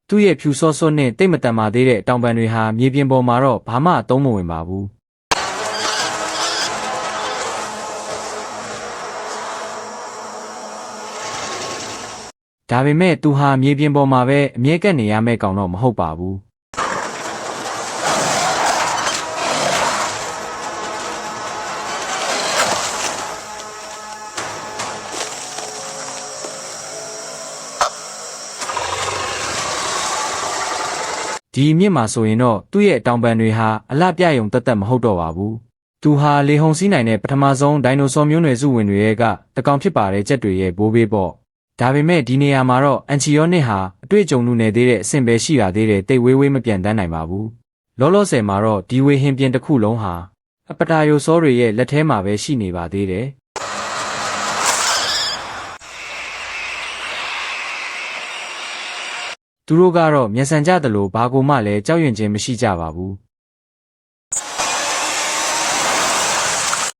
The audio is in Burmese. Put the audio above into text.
သူ့ရဲ့ဖြူစောစောနဲ့တိတ်မတန်မာသေးတဲ့တောင်ပံတွေဟာမြေပြင်ပေါ်မှာတော့ဘာမှအသုံးမဝင်ပါဘူးဒါပေမဲ့သူဟာမြေပြင်ပေါ်မှာပဲအမြဲကပ်နေရမယ့်ကောင်တော့မဟုတ်ပါဘူးဒီမြင့်မှာဆိုရင်တော့သူ့ရဲ့တောင်ပံတွေဟာအလှပြယုံတက်တက်မဟုတ်တော့ပါဘူးသူဟာလေဟုန်စီးနိုင်တဲ့ပထမဆုံးဒိုင်နိုဆောမျိုးနွယ်စုဝင်တွေရဲ့ကတကောင်ဖြစ်ပါတဲ့ကြက်တွေရဲ့ဘိုးဘေးပေါ့ဒါပေမဲ့ဒီနေရာမှာတော့အန်ချီယောနစ်ဟာအတွေ့အကြုံလူနယ်သေးတဲ့အဆင့်ပဲရှိရသေးတယ်တိတ်ဝေးဝေးမပြန်တန်းနိုင်ပါဘူးလောလောဆယ်မှာတော့ဒီဝေဟင်ပြင်တစ်ခုလုံးဟာအပတာယိုဆောတွေရဲ့လက်ထဲမှာပဲရှိနေပါသေးတယ်သူတို့ကတော့မျက်စံကြသလိုဘာကိုမှလည်းကြောက်ရွံ့ခြင်းမရှိကြပါဘူး